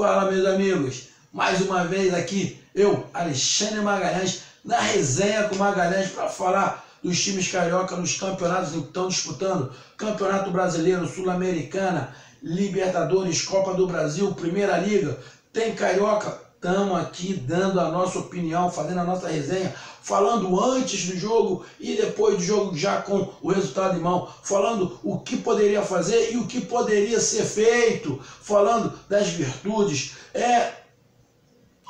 Fala, meus amigos, mais uma vez aqui, eu, Alexandre Magalhães, na resenha com Magalhães para falar dos times carioca nos campeonatos que estão disputando, Campeonato Brasileiro, Sul-Americana, Libertadores, Copa do Brasil, Primeira Liga, tem carioca. Estamos aqui dando a nossa opinião, fazendo a nossa resenha, falando antes do jogo e depois do jogo já com o resultado em mão, falando o que poderia fazer e o que poderia ser feito, falando das virtudes,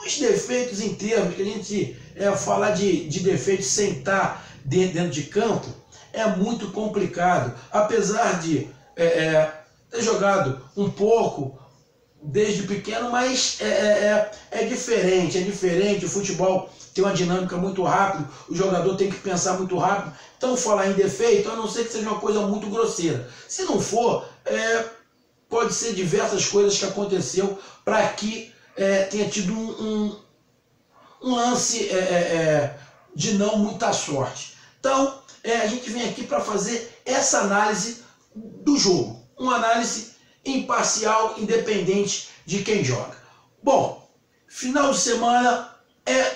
os defeitos em termos, que a gente falar de defeitos sem estar dentro de campo é muito complicado, apesar de ter jogado um pouco desde pequeno, mas é diferente, o futebol tem uma dinâmica muito rápida, o jogador tem que pensar muito rápido, então falar em defeito, a não ser que seja uma coisa muito grosseira. Se não for, pode ser diversas coisas que aconteceu para que tenha tido um lance de não muita sorte. Então, a gente vem aqui para fazer essa análise do jogo, uma análise imparcial, independente de quem joga. Bom, final de semana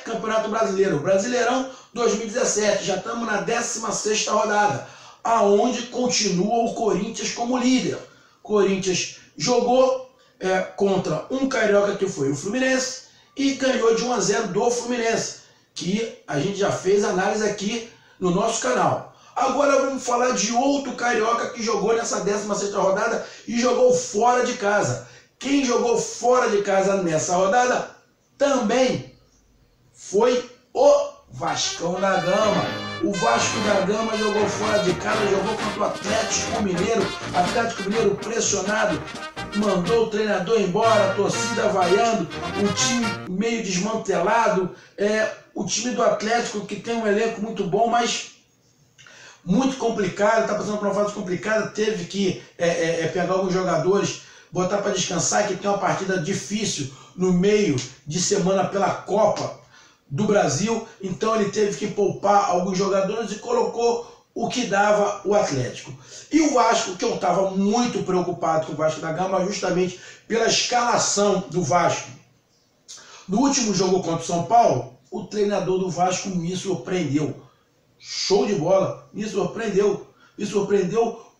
Campeonato Brasileiro, Brasileirão 2017, já estamos na 16ª rodada, aonde continua o Corinthians como líder. Corinthians jogou contra um carioca que foi o Fluminense e ganhou de 1-0 do Fluminense, que a gente já fez análise aqui no nosso canal. Agora vamos falar de outro carioca que jogou nessa 16ª rodada e jogou fora de casa. Quem jogou fora de casa nessa rodada também foi o Vascão da Gama. O Vasco da Gama jogou fora de casa, jogou contra o Atlético Mineiro. Atlético Mineiro pressionado, mandou o treinador embora, a torcida vaiando, o time meio desmantelado. O time do Atlético, que tem um elenco muito bom, mas muito complicado, está passando por uma fase complicada, teve que pegar alguns jogadores, botar para descansar, que tem uma partida difícil no meio de semana pela Copa do Brasil, então ele teve que poupar alguns jogadores e colocou o que dava o Atlético. E o Vasco, que eu estava muito preocupado com o Vasco da Gama, justamente pela escalação do Vasco. No último jogo contra o São Paulo, o treinador do Vasco me surpreendeu. Show de bola, me surpreendeu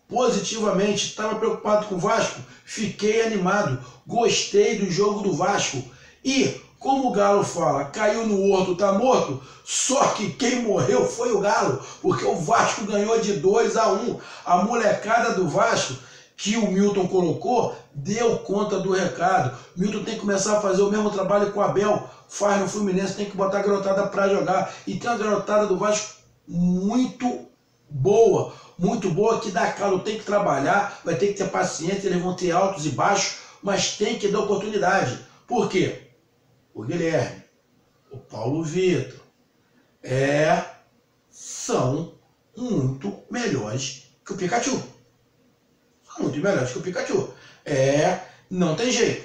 positivamente. Estava preocupado com o Vasco, fiquei animado, gostei do jogo do Vasco. E, como o Galo fala, caiu no horto, tá morto, só que quem morreu foi o Galo, porque o Vasco ganhou de 2-1. A molecada do Vasco, que o Milton colocou, deu conta do recado. Milton tem que começar a fazer o mesmo trabalho que o Abel faz no Fluminense, tem que botar a garotada para jogar. E tem uma garotada do Vasco muito boa, que dá calo, tem que trabalhar, vai ter que ter paciência, eles vão ter altos e baixos, mas tem que dar oportunidade. Por quê? O Guilherme, o Paulo Vitor, são muito melhores que o Pikachu. São muito melhores que o Pikachu. Não tem jeito.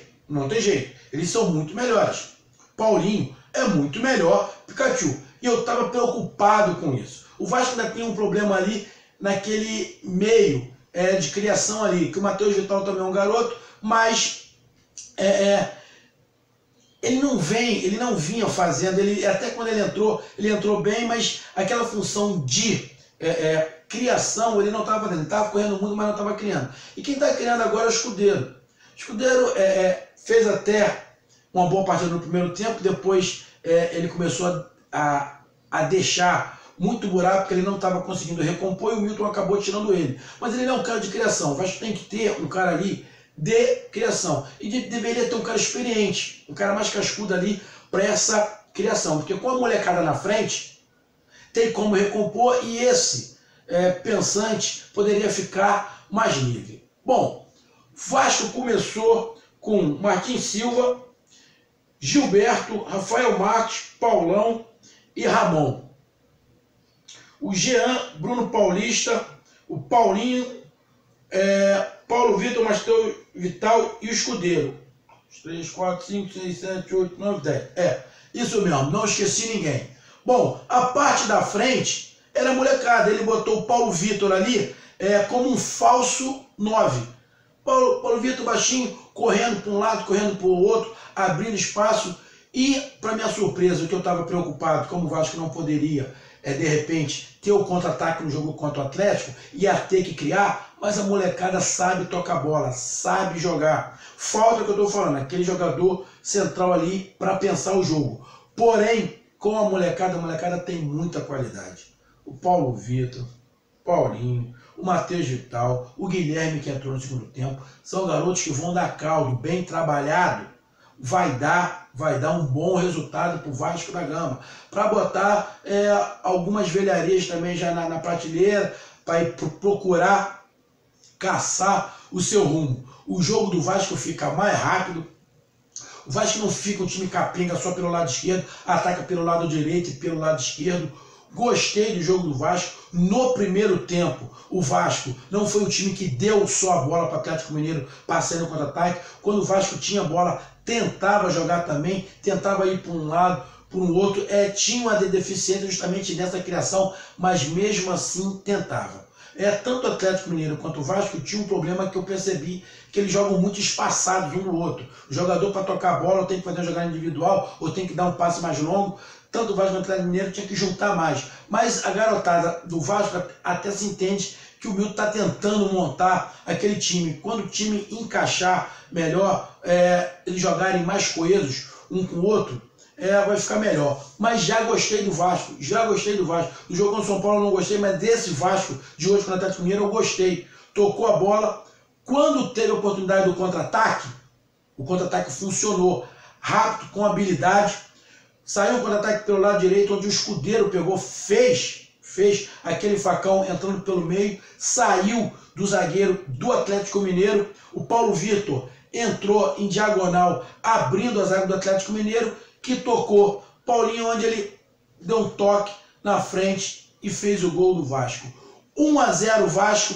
Eles são muito melhores. Paulinho é muito melhor que o Pikachu. E eu estava preocupado com isso. O Vasco ainda tem um problema ali naquele meio de criação ali, que o Matheus Vital também é um garoto, mas ele não vinha fazendo, até quando ele entrou bem, mas aquela função de criação ele não estava fazendo, ele estava correndo muito, mas não estava criando. E quem está criando agora é o Escudeiro. O Escudeiro fez até uma boa partida no primeiro tempo, depois ele começou a deixar muito buraco, porque ele não estava conseguindo recompor e o Milton acabou tirando ele. Mas ele não é um cara de criação. O Vasco tem que ter um cara ali de criação. E deveria ter um cara experiente, um cara mais cascudo ali para essa criação. Porque com a molecada na frente, tem como recompor e esse pensante poderia ficar mais livre. Bom, Vasco começou com Martins Silva, Gilberto, Rafael Marques, Paulão e Ramon. O Jean, Bruno Paulista, o Paulinho, Paulo Vitor, Matheus Vital e o Escudeiro. 3, 4, 5, 6, 7, 8, 9, 10. Isso mesmo, não esqueci ninguém. Bom, a parte da frente era molecada. Ele botou o Paulo Vitor ali como um falso 9. Paulo Vitor baixinho, correndo para um lado, correndo para o outro, abrindo espaço. E, para minha surpresa, o que eu estava preocupado, como o Vasco não poderia, de repente, ter o contra-ataque no jogo contra o Atlético, ia ter que criar, mas a molecada sabe tocar bola, sabe jogar. Falta o que eu estou falando, aquele jogador central ali para pensar o jogo. Porém, com a molecada tem muita qualidade. O Paulo Vitor, Paulinho, o Matheus Vital, o Guilherme que entrou no segundo tempo, são garotos que vão dar caldo, bem trabalhado, vai dar um bom resultado para o Vasco da Gama. Para botar algumas velharias também já na prateleira, para ir procurar caçar o seu rumo. O jogo do Vasco fica mais rápido. O Vasco não fica um time capenga só pelo lado esquerdo, ataca pelo lado direito e pelo lado esquerdo. Gostei do jogo do Vasco. No primeiro tempo, o Vasco não foi o time que deu só a bola para o Atlético Mineiro passando no contra-ataque. Quando o Vasco tinha bola, tentava jogar também, tentava ir para um lado, para um outro. Tinha uma deficiência justamente nessa criação, mas mesmo assim tentava. Tanto o Atlético Mineiro quanto o Vasco tinha um problema que eu percebi, que eles jogam muito espaçados um no outro. O jogador, para tocar a bola, ou tem que fazer uma jogada individual, ou tem que dar um passe mais longo. Tanto o Vasco quanto o Atlético Mineiro tinha que juntar mais. Mas a garotada do Vasco até se entende que o Milton está tentando montar aquele time. Quando o time encaixar melhor, eles jogarem mais coesos um com o outro, vai ficar melhor. Mas já gostei do Vasco, Do jogo contra o São Paulo eu não gostei, mas desse Vasco de hoje com o Atlético Mineiro eu gostei. Tocou a bola. Quando teve a oportunidade do contra-ataque, o contra-ataque funcionou. Rápido, com habilidade. Saiu o contra-ataque pelo lado direito, onde o Escudeiro pegou, fez aquele facão entrando pelo meio, saiu do zagueiro do Atlético Mineiro. O Paulo Vitor entrou em diagonal, abrindo a zaga do Atlético Mineiro, que tocou Paulinho, onde ele deu um toque na frente e fez o gol do Vasco. 1-0 Vasco,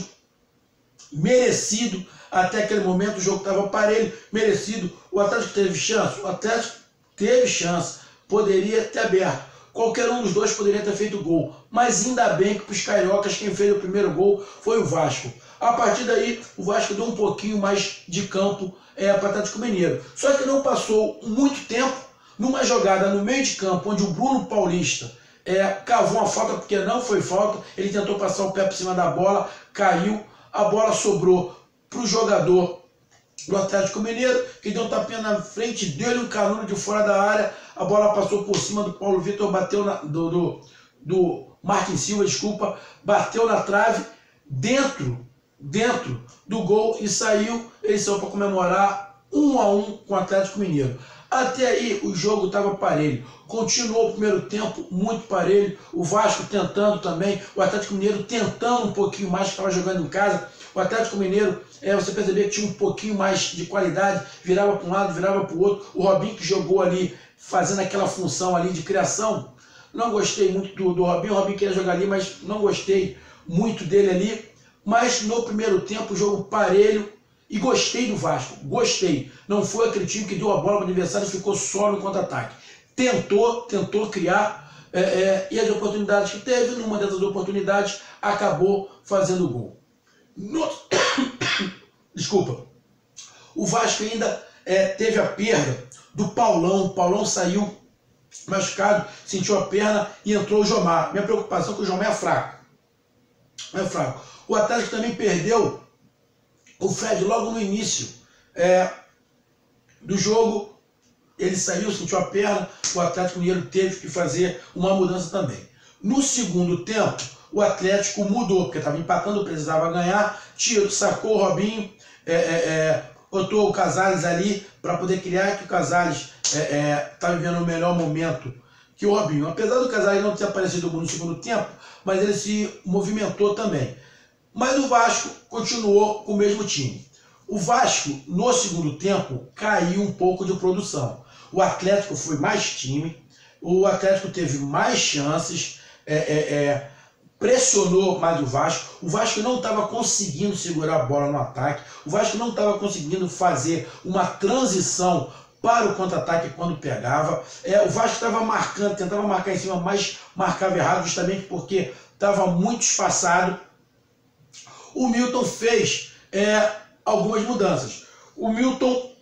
merecido. Até aquele momento o jogo estava parelho, merecido. O Atlético teve chance? O Atlético teve chance. Poderia ter aberto. Qualquer um dos dois poderia ter feito gol. Mas ainda bem que para os cariocas quem fez o primeiro gol foi o Vasco. A partir daí, o Vasco deu um pouquinho mais de campo para o Atlético Mineiro. Só que não passou muito tempo numa jogada no meio de campo, onde o Bruno Paulista cavou uma falta, porque não foi falta. Ele tentou passar o pé por cima da bola, caiu. A bola sobrou para o jogador do Atlético Mineiro, que deu um tapinha na frente, deu-lhe um canudo de fora da área. A bola passou por cima do Paulo Vitor, bateu do Marquinhos Silva, desculpa, bateu na trave, dentro do gol e saiu. Eles saiu para comemorar 1-1 com o Atlético Mineiro. Até aí o jogo estava parelho. Continuou o primeiro tempo muito parelho. O Vasco tentando também, o Atlético Mineiro tentando um pouquinho mais, que estava jogando em casa. O Atlético Mineiro, você percebia que tinha um pouquinho mais de qualidade, virava para um lado, virava para o outro. O Robinho que jogou ali, fazendo aquela função ali de criação. Não gostei muito do Robinho. O Robinho queria jogar ali, mas não gostei muito dele ali. Mas no primeiro tempo o jogo parelho e gostei do Vasco. Gostei. Não foi aquele time que deu a bola para o adversário e ficou só no contra-ataque. Tentou criar e as oportunidades que teve, numa dessas oportunidades, acabou fazendo o gol. Desculpa. O Vasco ainda teve a perda do Paulão. O Paulão saiu machucado, sentiu a perna e entrou o Jomar. Minha preocupação é que o Jomar é fraco. O Atlético também perdeu o Fred logo no início do jogo. Ele saiu, sentiu a perna, o Atlético Mineiro teve que fazer uma mudança também. No segundo tempo, o Atlético mudou, porque estava empatando, precisava ganhar, sacou o Robinho, botou o Casares ali para poder criar, que o Casares está vivendo o melhor momento que o Robinho. Apesar do Casares não ter aparecido no segundo tempo, mas ele se movimentou também. Mas o Vasco continuou com o mesmo time. O Vasco, no segundo tempo, caiu um pouco de produção. O Atlético foi mais time, o Atlético teve mais chances, pressionou mais o Vasco não estava conseguindo segurar a bola no ataque, o Vasco não estava conseguindo fazer uma transição para o contra-ataque quando pegava. O Vasco estava marcando, tentava marcar em cima, mas marcava errado, justamente porque estava muito espaçado. O Milton fez algumas mudanças. O Milton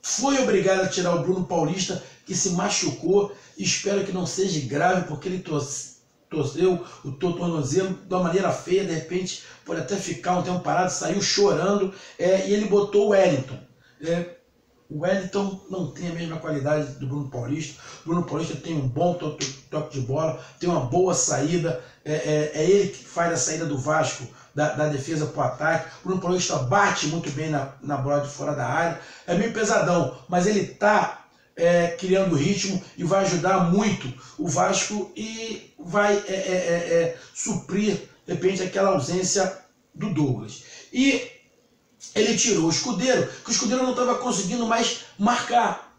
foi obrigado a tirar o Bruno Paulista, que se machucou. Espero que não seja grave, porque ele torceu o tornozelo de uma maneira feia. De repente pode até ficar um tempo parado, saiu chorando. E ele botou o Wellington. O Wellington não tem a mesma qualidade do Bruno Paulista. O Bruno Paulista tem um bom toque de bola, tem uma boa saída. É ele que faz a saída do Vasco da defesa para o ataque. O Bruno Paulista bate muito bem na bola de fora da área. É meio pesadão, mas ele está criando ritmo e vai ajudar muito o Vasco e vai suprir, de repente, aquela ausência do Douglas. E ele tirou o Escudeiro, que o Escudeiro não estava conseguindo mais marcar.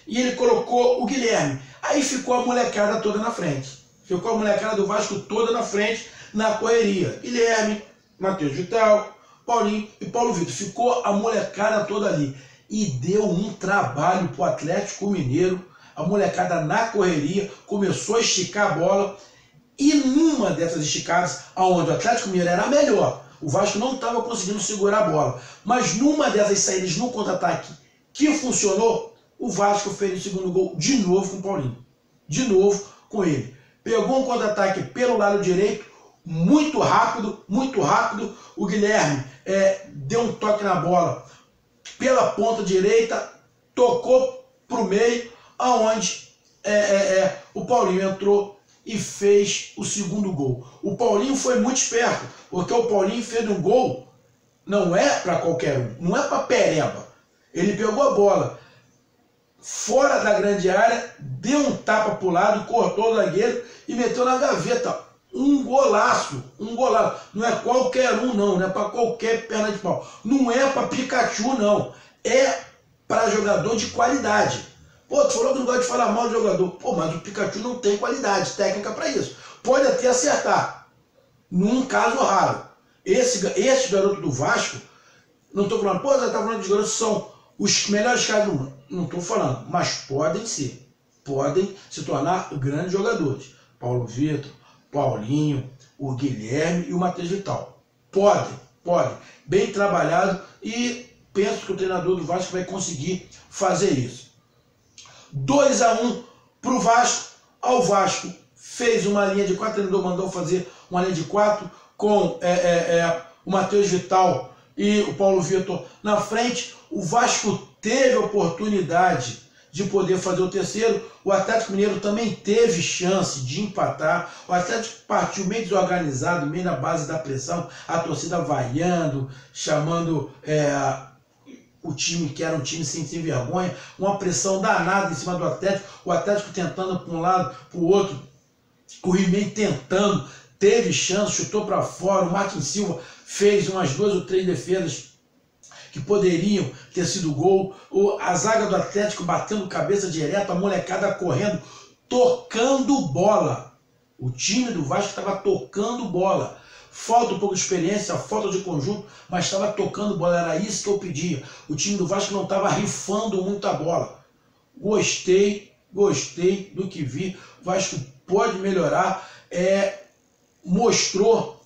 E ele colocou o Guilherme. Aí ficou a molecada toda na frente. Ficou a molecada do Vasco toda na frente, na correria. Guilherme, Matheus Vital, Paulinho e Paulo Vitor. Ficou a molecada toda ali. E deu um trabalho para o Atlético Mineiro. A molecada na correria começou a esticar a bola. E numa dessas esticadas, onde o Atlético Mineiro era melhor, o Vasco não estava conseguindo segurar a bola. Mas numa dessas saídas no contra-ataque que funcionou, o Vasco fez o segundo gol de novo com o Paulinho. De novo com ele. Pegou um contra-ataque pelo lado direito, muito rápido. O Guilherme deu um toque na bola pela ponta direita, tocou para o meio, aonde o Paulinho entrou e fez o segundo gol. O Paulinho foi muito esperto, porque o Paulinho fez um gol, não é para qualquer um, não é para pereba. Ele pegou a bola fora da grande área, deu um tapa para o lado, cortou o zagueiro e meteu na gaveta. Um golaço, um golaço. Não é qualquer um, não é para qualquer perna de pau. Não é para Pikachu, não. É para jogador de qualidade. Pô, tu falou que não gosta de falar mal do jogador. Pô, mas o Pikachu não tem qualidade técnica para isso. Pode até acertar, num caso raro. Esse garoto do Vasco, não estou falando, pô, você está falando de garotos que são os melhores caras do mundo. Não estou falando, mas podem ser. Podem se tornar grandes jogadores. Paulo Vitor, Paulinho, o Guilherme e o Matheus Vital. Pode. Bem trabalhado e penso que o treinador do Vasco vai conseguir fazer isso. 2-1 para o Vasco. Ao Vasco fez uma linha de 4, o treinador mandou fazer uma linha de 4 com o Matheus Vital e o Paulo Vitor na frente. O Vasco teve oportunidade de poder fazer o terceiro. O Atlético Mineiro também teve chance de empatar. O Atlético partiu meio desorganizado, meio na base da pressão, a torcida vaiando, chamando o time que era um time sem vergonha, uma pressão danada em cima do Atlético, o Atlético tentando para um lado, para o outro, o He-Man tentando, teve chance, chutou para fora, o Martin Silva fez umas 2 ou 3 defesas que poderiam ter sido gol, a zaga do Atlético batendo cabeça direto, a molecada correndo, tocando bola. O time do Vasco estava tocando bola. Falta um pouco de experiência, falta de conjunto, mas estava tocando bola, era isso que eu pedia. O time do Vasco não estava rifando muita bola. Gostei do que vi. O Vasco pode melhorar. Mostrou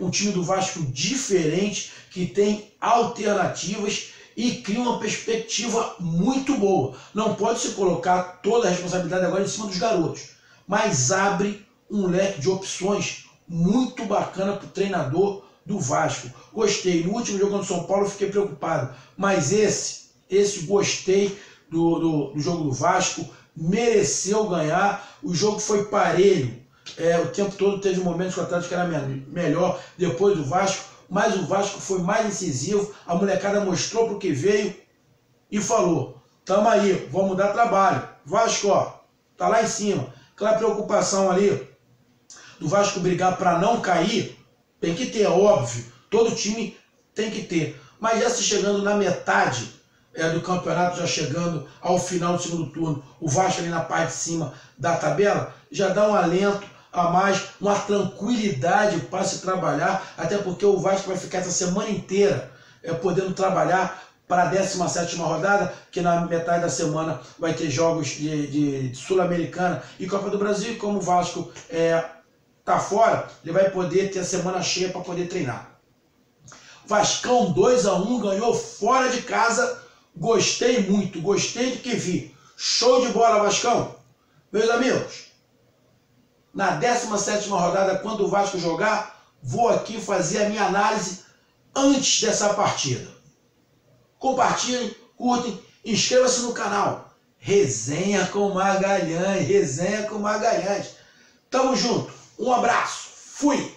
um time do Vasco diferente, que tem alternativas e cria uma perspectiva muito boa. Não pode se colocar toda a responsabilidade agora em cima dos garotos, mas abre um leque de opções muito bacana para o treinador do Vasco. Gostei. No último jogo contra o São Paulo eu fiquei preocupado, mas esse gostei do jogo do Vasco, mereceu ganhar, o jogo foi parelho. O tempo todo teve momentos que o Atlético era melhor depois do Vasco, mas o Vasco foi mais incisivo, a molecada mostrou para o que veio e falou, tamo aí, vamos dar trabalho. Vasco, ó, tá lá em cima. Aquela preocupação ali do Vasco brigar para não cair, tem que ter, óbvio, todo time tem que ter. Mas já se chegando na metade do campeonato, já chegando ao final do segundo turno, o Vasco ali na parte de cima da tabela, já dá um alento a mais, uma tranquilidade para se trabalhar, até porque o Vasco vai ficar essa semana inteira podendo trabalhar para a 17ª rodada, que na metade da semana vai ter jogos de Sul-Americana e Copa do Brasil, e como o Vasco está fora, ele vai poder ter a semana cheia para poder treinar. Vascão 2-1, ganhou fora de casa. Gostei muito, gostei do que vi. Show de bola, Vascão. Meus amigos, na 17ª rodada, quando o Vasco jogar, vou aqui fazer a minha análise antes dessa partida. Compartilhem, curtem, inscreva-se no canal. Resenha com Magalhães, Resenha com Magalhães. Tamo junto, um abraço, fui!